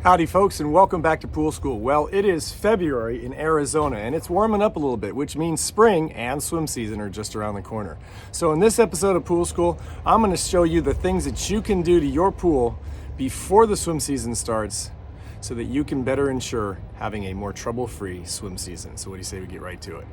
Howdy folks, and welcome back to Pool School. Well, it is February in Arizona and it's warming up a little bit, which means spring and swim season are just around the corner. So in this episode of Pool School, I'm going to show you the things that you can do to your pool before the swim season starts so that you can better ensure having a more trouble-free swim season. So what do you say we get right to it?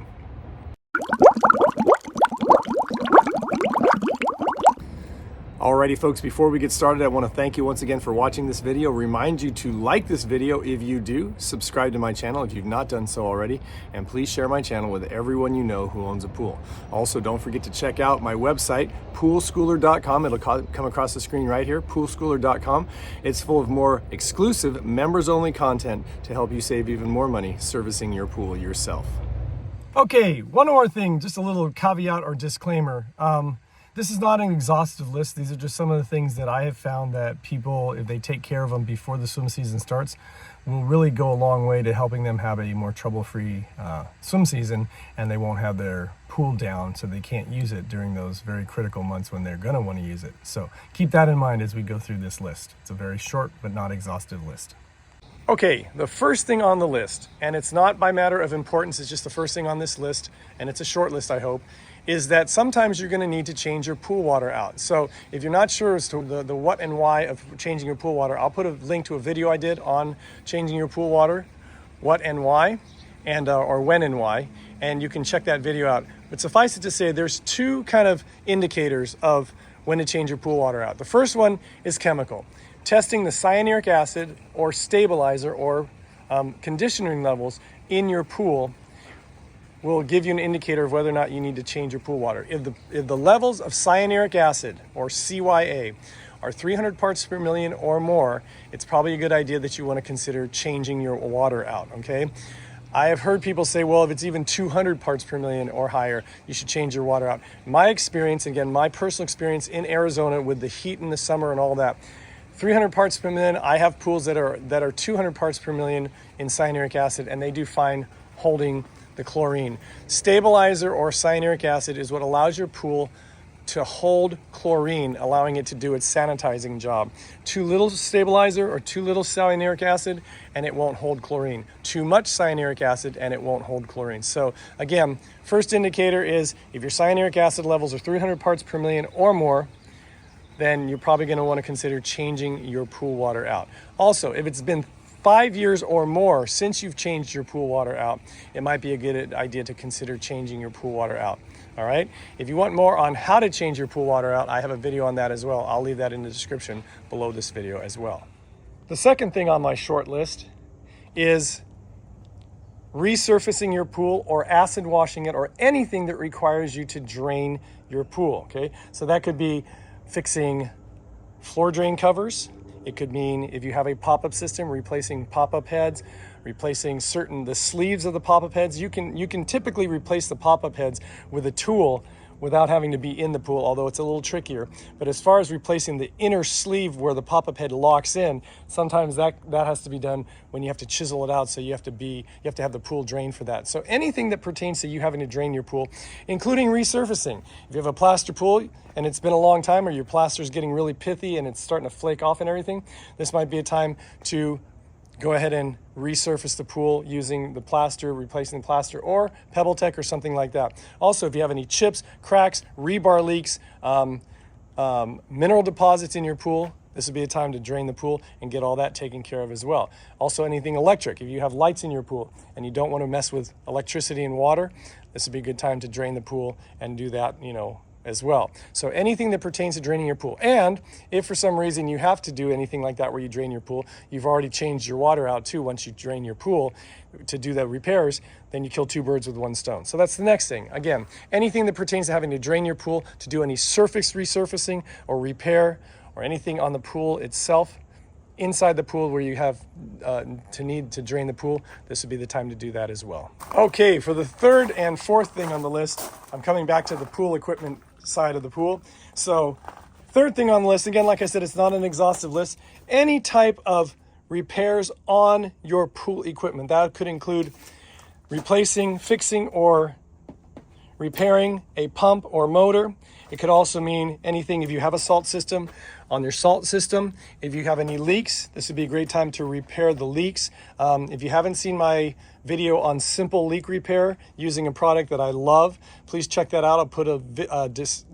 Alrighty folks, before we get started, I want to thank you once again for watching this video. Remind you to like this video if you do, subscribe to my channel if you've not done so already, and please share my channel with everyone you know who owns a pool. Also, don't forget to check out my website, poolschooler.com. It'll come across the screen right here, poolschooler.com. It's full of more exclusive, members-only content to help you save even more money servicing your pool yourself. Okay, one more thing, just a little caveat or disclaimer. This is not an exhaustive list. These are just some of the things that I have found that people, if they take care of them before the swim season starts, will really go a long way to helping them have a more trouble-free swim season, and they won't have their pool down so they can't use it during those very critical months when they're going to want to use it. So keep that in mind as we go through this list. It's a very short but not exhaustive list. Okay, the first thing on the list, and it's not by matter of importance, it's just the first thing on this list, and it's a short list I hope, is that sometimes you're going to need to change your pool water out. So if you're not sure as to the what and why of changing your pool water, I'll put a link to a video I did on changing your pool water, what and why, and or when and why, and you can check that video out. But suffice it to say, there's two kind of indicators of when to change your pool water out. The first one is chemical. Testing the cyanuric acid or stabilizer or conditioning levels in your pool will give you an indicator of whether or not you need to change your pool water. If the levels of cyanuric acid, or CYA, are 300 parts per million or more, it's probably a good idea that you want to consider changing your water out, okay? I have heard people say, well, if it's even 200 parts per million or higher, you should change your water out. My experience, again, my personal experience in Arizona with the heat in the summer and all that, 300 parts per million, I have pools that are 200 parts per million in cyanuric acid, and they do fine holding the chlorine. Stabilizer or cyanuric acid is what allows your pool to hold chlorine, allowing it to do its sanitizing job. Too little stabilizer or too little cyanuric acid, and it won't hold chlorine. Too much cyanuric acid, and it won't hold chlorine. So again, first indicator is if your cyanuric acid levels are 300 parts per million or more, then you're probably going to want to consider changing your pool water out. Also, if it's been 5 years or more since you've changed your pool water out, it might be a good idea to consider changing your pool water out. All right? If you want more on how to change your pool water out, I have a video on that as well. I'll leave that in the description below this video as well. The second thing on my short list is resurfacing your pool or acid washing it or anything that requires you to drain your pool, okay? So that could be fixing floor drain covers. It could mean if you have a pop-up system, replacing pop-up heads, replacing the sleeves of the pop-up heads. You can typically replace the pop-up heads with a tool without having to be in the pool, although it's a little trickier. But as far as replacing the inner sleeve where the pop-up head locks in, sometimes that has to be done when you have to chisel it out, so you have to have the pool drained for that. So anything that pertains to you having to drain your pool, including resurfacing. If you have a plaster pool and it's been a long time, or your plaster is getting really pithy and it's starting to flake off and everything, this might be a time to go ahead and resurface the pool using the plaster, replacing the plaster, or PebbleTech or something like that. Also, if you have any chips, cracks, rebar leaks, mineral deposits in your pool, this would be a time to drain the pool and get all that taken care of as well. Also, anything electric. If you have lights in your pool and you don't want to mess with electricity and water, this would be a good time to drain the pool and do that, as well. So anything that pertains to draining your pool. And if for some reason you have to do anything like that where you drain your pool, you've already changed your water out too once you drain your pool to do the repairs, then you kill two birds with one stone. So that's the next thing. Again, anything that pertains to having to drain your pool, to do any surface resurfacing or repair or anything on the pool itself, inside the pool where you have need to drain the pool, this would be the time to do that as well. Okay, for the third and fourth thing on the list, I'm coming back to the pool equipment side of the pool. So third thing on the list, again, like I said, it's not an exhaustive list. Any type of repairs on your pool equipment. That could include replacing, fixing, or repairing a pump or motor. It could also mean anything if you have a salt system on your salt system. If you have any leaks, this would be a great time to repair the leaks. If you haven't seen my video on simple leak repair using a product that I love, please check that out. I'll put a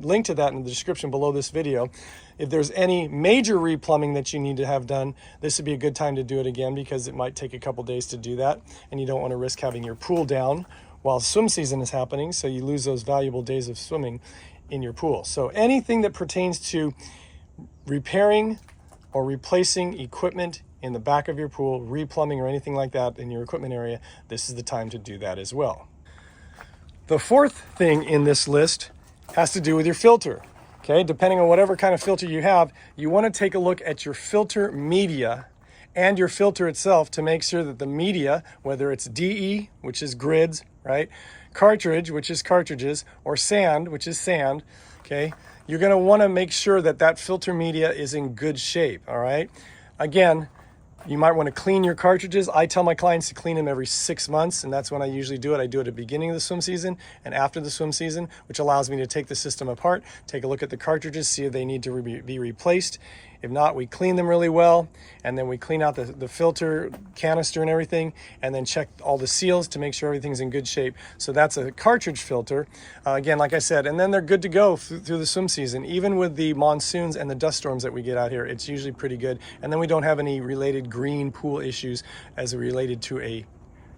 link to that in the description below this video. If there's any major replumbing that you need to have done, this would be a good time to do it again, because it might take a couple days to do that, and you don't want to risk having your pool down while swim season is happening, so you lose those valuable days of swimming in your pool. So anything that pertains to repairing or replacing equipment in the back of your pool, replumbing or anything like that in your equipment area, this is the time to do that as well. The fourth thing in this list has to do with your filter. Okay, depending on whatever kind of filter you have, you want to take a look at your filter media and your filter itself to make sure that the media, whether it's DE, which is grids, right? Cartridge, which is cartridges, or sand, which is sand, okay? You're going to want to make sure that that filter media is in good shape, all right? Again, you might want to clean your cartridges. I tell my clients to clean them every 6 months, and that's when I usually do it. I do it at the beginning of the swim season and after the swim season, which allows me to take the system apart, take a look at the cartridges, see if they need to be replaced. If not, we clean them really well, and then we clean out the filter canister and everything, and then check all the seals to make sure everything's in good shape. So that's a cartridge filter, again, like I said, and then they're good to go through the swim season. Even with the monsoons and the dust storms that we get out here, it's usually pretty good. And then we don't have any related green pool issues as related to a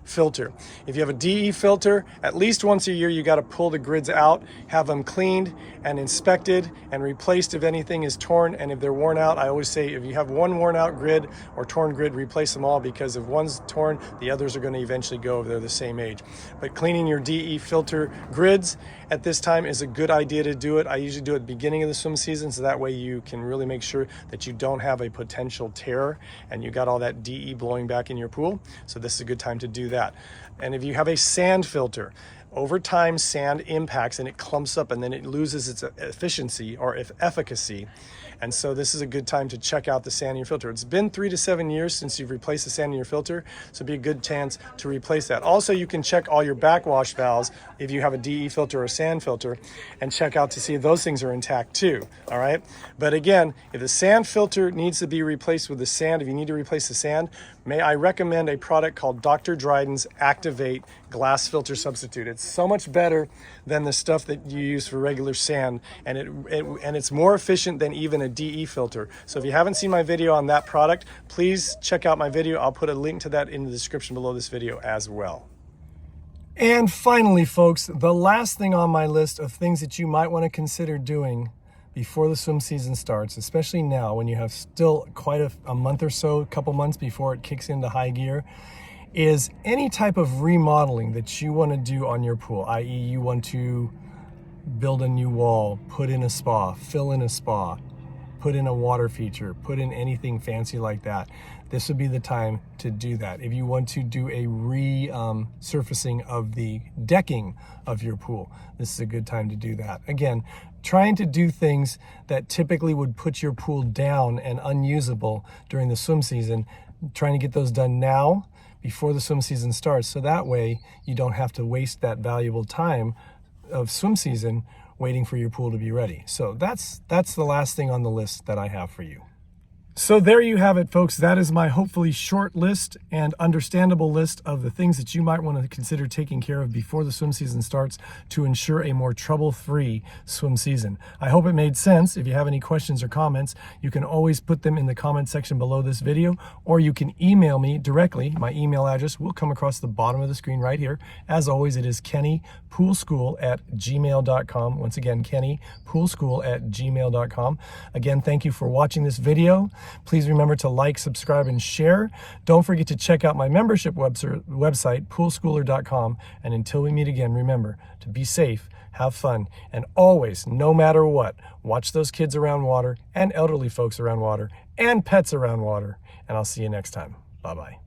filter. If you have a DE filter, at least once a year you got to pull the grids out, have them cleaned and inspected and replaced if anything is torn. And if they're worn out, I always say if you have one worn out grid or torn grid, replace them all, because if one's torn, the others are going to eventually go if they're the same age. But cleaning your DE filter grids at this time is a good idea to do it. I usually do it at the beginning of the swim season, so that way you can really make sure that you don't have a potential tear and you got all that DE blowing back in your pool. So this is a good time to do that. And if you have a sand filter, over time sand impacts and it clumps up and then it loses its efficiency or efficacy. And so this is a good time to check out the sand in your filter. It's been 3 to 7 years since you've replaced the sand in your filter, so it'd be a good chance to replace that. Also, you can check all your backwash valves if you have a DE filter or sand filter and check out to see if those things are intact too, all right? But again, if the sand filter needs to be replaced with the sand, if you need to replace the sand, may I recommend a product called Dr. Dryden's Activate Glass Filter Substitute. It's so much better than the stuff that you use for regular sand, and it's more efficient than even a DE filter. So if you haven't seen my video on that product, please check out my video. I'll put a link to that in the description below this video as well. And finally, folks, the last thing on my list of things that you might want to consider doing before the swim season starts, especially now when you have still quite a month or so, a couple months before it kicks into high gear, is any type of remodeling that you want to do on your pool, i.e. you want to build a new wall, put in a spa, fill in a spa, put in a water feature, put in anything fancy like that. This would be the time to do that. If you want to do a resurfacing of the decking of your pool, this is a good time to do that. Again, trying to do things that typically would put your pool down and unusable during the swim season, trying to get those done now before the swim season starts, so that way you don't have to waste that valuable time of swim season waiting for your pool to be ready. So that's the last thing on the list that I have for you. So there you have it, folks. That is my hopefully short list and understandable list of the things that you might want to consider taking care of before the swim season starts to ensure a more trouble-free swim season. I hope it made sense. If you have any questions or comments, you can always put them in the comment section below this video, or you can email me directly. My email address will come across the bottom of the screen right here. As always, it is kennypoolschool@gmail.com. Once again, kennypoolschool@gmail.com. Again, thank you for watching this video. Please remember to like, subscribe, and share. Don't forget to check out my membership website, poolschooler.com. And until we meet again, remember to be safe, have fun, and always, no matter what, watch those kids around water and elderly folks around water and pets around water. And I'll see you next time. Bye-bye.